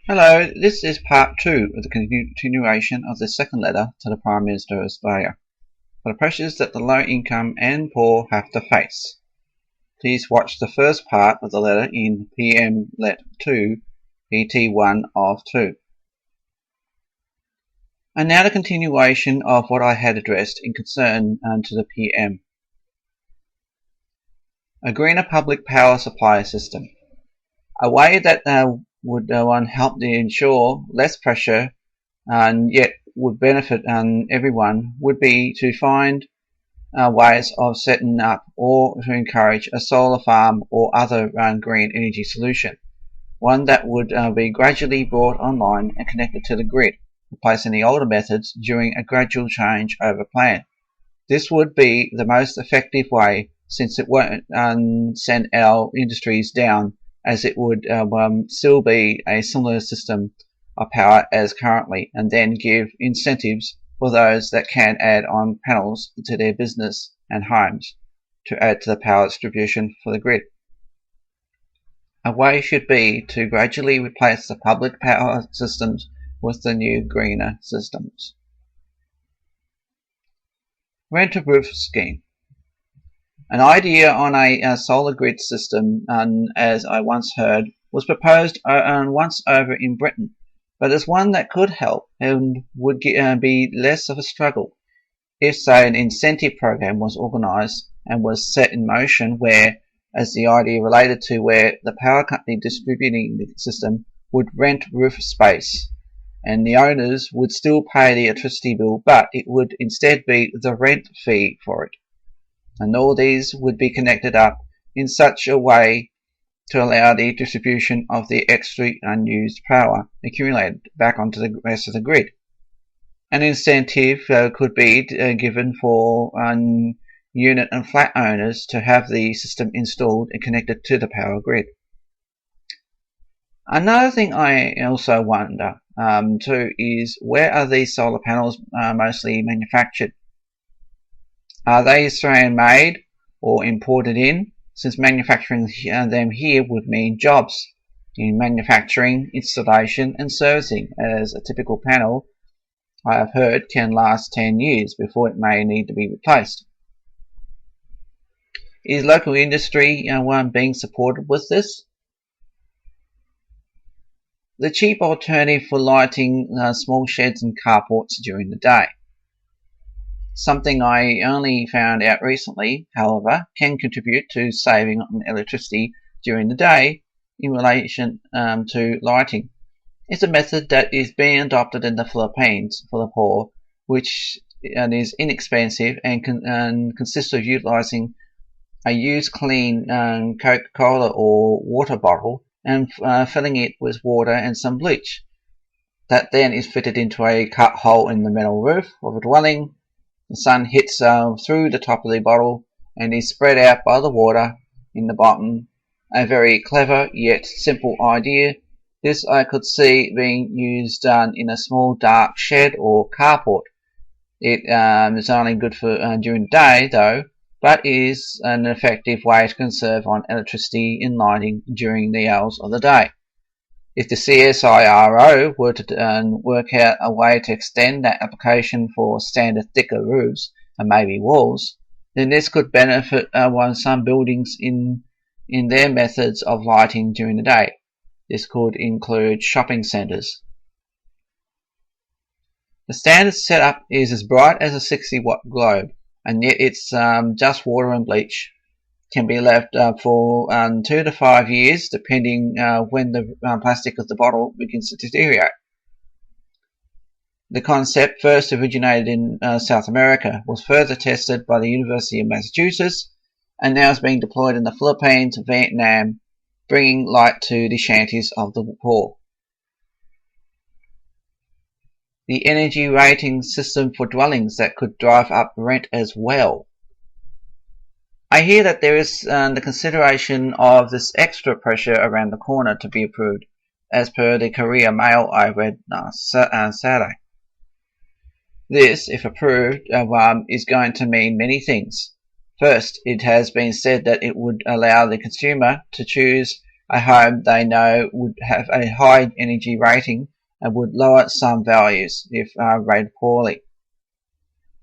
Hello, this is part 2 of the continuation of the second letter to the Prime Minister of Australia for the pressures that the low income and poor have to face. Please watch the first part of the letter in PM Let2 pt2of2. And now the continuation of what I had addressed in concern to the PM. A greener public power supply system. A way that would help to ensure less pressure and yet would benefit everyone would be to find ways of setting up or to encourage a solar farm or other green energy solution. One that would be gradually brought online and connected to the grid, replacing the older methods during a gradual change over plan. This would be the most effective way, since it won't send our industries down, as it would still be a similar system of power as currently, and then give incentives for those that can add on panels to their business and homes to add to the power distribution for the grid. A way should be to gradually replace the public power systems with the new greener systems. Rent-a-roof scheme. An idea on a solar grid system, as I once heard, was proposed once over in Britain, but as one that could help and would be less of a struggle if, say, an incentive program was organised and was set in motion where, as the idea related to where the power company distributing the system would rent roof space, and the owners would still pay the electricity bill, but it would instead be the rent fee for it. And all these would be connected up in such a way to allow the distribution of the extra unused power accumulated back onto the rest of the grid. An incentive could be given for unit and flat owners to have the system installed and connected to the power grid. Another thing I also wonder too is, where are these solar panels mostly manufactured? Are they Australian made or imported in, since manufacturing them here would mean jobs in manufacturing, installation and servicing, as a typical panel, I have heard, can last 10 years before it may need to be replaced. Is local industry being supported with this? The cheap alternative for lighting small sheds and carports during the day. Something I only found out recently, however, can contribute to saving on electricity during the day in relation to lighting. It's a method that is being adopted in the Philippines for the poor, which is inexpensive and consists of utilizing a used clean Coca-Cola or water bottle and filling it with water and some bleach. That then is fitted into a cut hole in the metal roof of a dwelling. The sun hits through the top of the bottle and is spread out by the water in the bottom. A very clever yet simple idea. This I could see being used in a small dark shed or carport. It is only good for during the day though, but is an effective way to conserve on electricity in lighting during the hours of the day. If the CSIRO were to work out a way to extend that application for standard thicker roofs and maybe walls, then this could benefit some buildings in their methods of lighting during the day. This could include shopping centres. The standard setup is as bright as a 60-watt globe, and yet it's just water and bleach. Can be left for 2 to 5 years, depending when the plastic of the bottle begins to deteriorate. The concept first originated in South America, was further tested by the University of Massachusetts, and now is being deployed in the Philippines and Vietnam, bringing light to the shanties of the poor. The energy rating system for dwellings that could drive up rent as well. I hear that there is the consideration of this extra pressure around the corner to be approved, as per the Courier Mail I read Saturday. This, if approved, is going to mean many things. First, it has been said that it would allow the consumer to choose a home they know would have a high energy rating and would lower some values if rated poorly.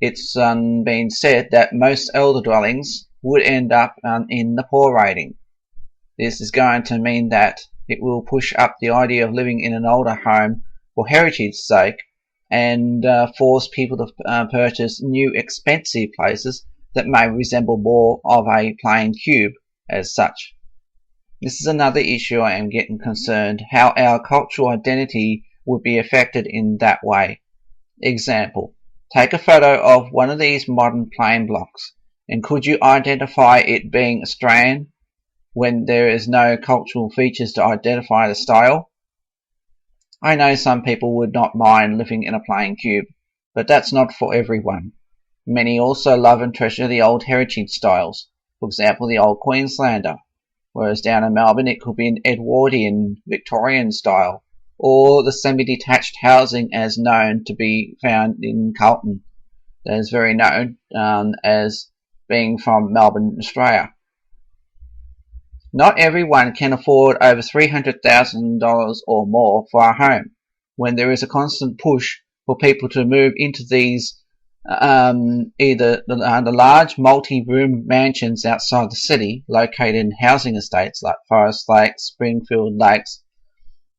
It's been said that most elder dwellings would end up in the poor rating. This is going to mean that it will push up the idea of living in an older home for heritage's sake and force people to purchase new expensive places that may resemble more of a plain cube as such. This is another issue I am getting concerned, how our cultural identity would be affected in that way. Example, take a photo of one of these modern plain blocks, and could you identify it being Australian when there is no cultural features to identify the style? I know some people would not mind living in a plain cube, but that's not for everyone. Many also love and treasure the old heritage styles, for example the old Queenslander, whereas down in Melbourne it could be an Edwardian Victorian style, or the semi-detached housing as known to be found in Carlton, that is very known as being from Melbourne, Australia. Not everyone can afford over $300,000 or more for a home, when there is a constant push for people to move into these either the large multi-room mansions outside the city located in housing estates like Forest Lakes, Springfield Lakes,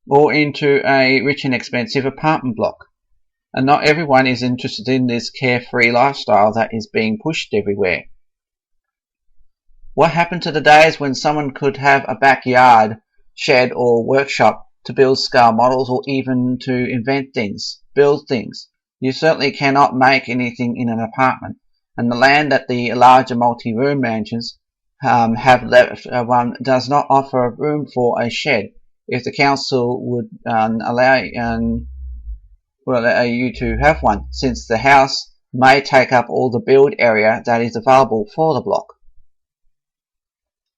or into a rich and expensive apartment block. And not everyone is interested in this carefree lifestyle that is being pushed everywhere. What happened to the days when someone could have a backyard, shed or workshop to build scale models or even to invent things, build things? You certainly cannot make anything in an apartment, and the land that the larger multi-room mansions have left does not offer room for a shed if the council would allow you to have one, since the house may take up all the build area that is available for the block.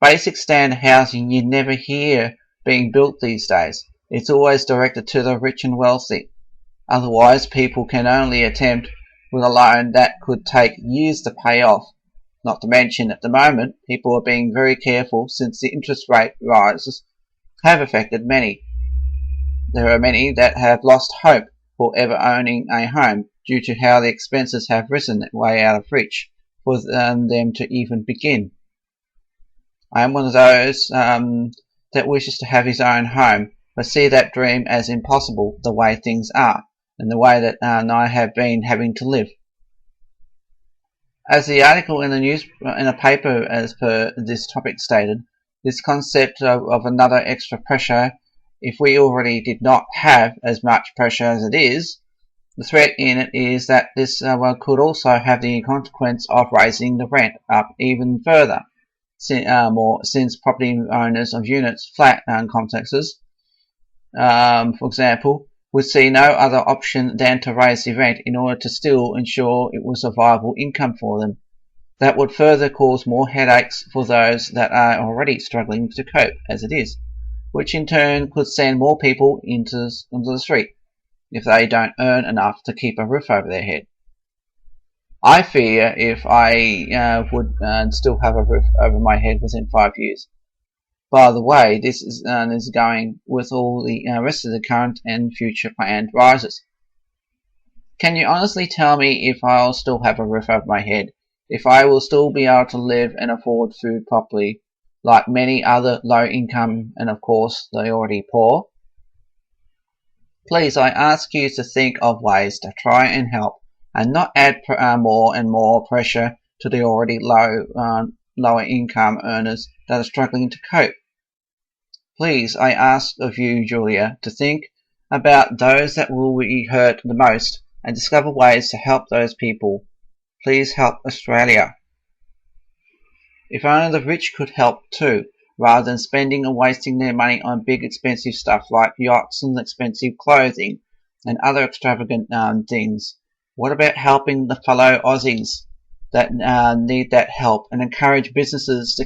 Basic standard housing you never hear being built these days. It's always directed to the rich and wealthy. Otherwise, people can only attempt with a loan that could take years to pay off. Not to mention, at the moment, people are being very careful since the interest rate rises have affected many. There are many that have lost hope for ever owning a home due to how the expenses have risen way out of reach for them to even begin. I am one of those that wishes to have his own home, but see that dream as impossible the way things are, and the way that I have been having to live. As the article in a paper as per this topic stated, this concept of another extra pressure, if we already did not have as much pressure as it is, the threat in it is that this could also have the consequence of raising the rent up even further. Since property owners of units, flat complexes, for example, would see no other option than to raise the rent in order to still ensure it was a viable income for them. That would further cause more headaches for those that are already struggling to cope as it is, which in turn could send more people into the street if they don't earn enough to keep a roof over their head. I fear if I would still have a roof over my head within 5 years. By the way, this is going with all the rest of the current and future planned rises. Can you honestly tell me if I'll still have a roof over my head, if I will still be able to live and afford food properly, like many other low-income and of course the already poor? Please, I ask you to think of ways to try and help and not add more and more pressure to the already lower income earners that are struggling to cope. Please, I ask of you, Julia, to think about those that will be hurt the most and discover ways to help those people. Please help Australia. If only the rich could help too, rather than spending and wasting their money on big expensive stuff like yachts and expensive clothing and other extravagant things. What about helping the fellow Aussies that need that help, and encourage businesses to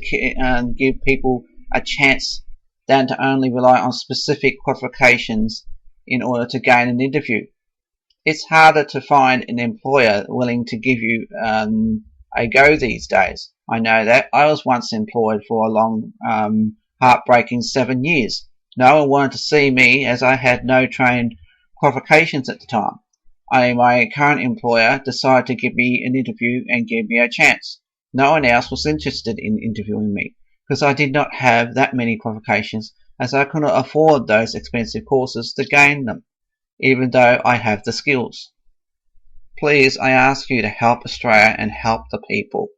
give people a chance than to only rely on specific qualifications in order to gain an interview? It's harder to find an employer willing to give you a go these days. I know that. I was once employed for a long heartbreaking 7 years. No one wanted to see me as I had no trained qualifications at the time. Only my current employer decided to give me an interview and give me a chance. No one else was interested in interviewing me because I did not have that many qualifications, as I could not afford those expensive courses to gain them, even though I have the skills. Please, I ask you to help Australia and help the people.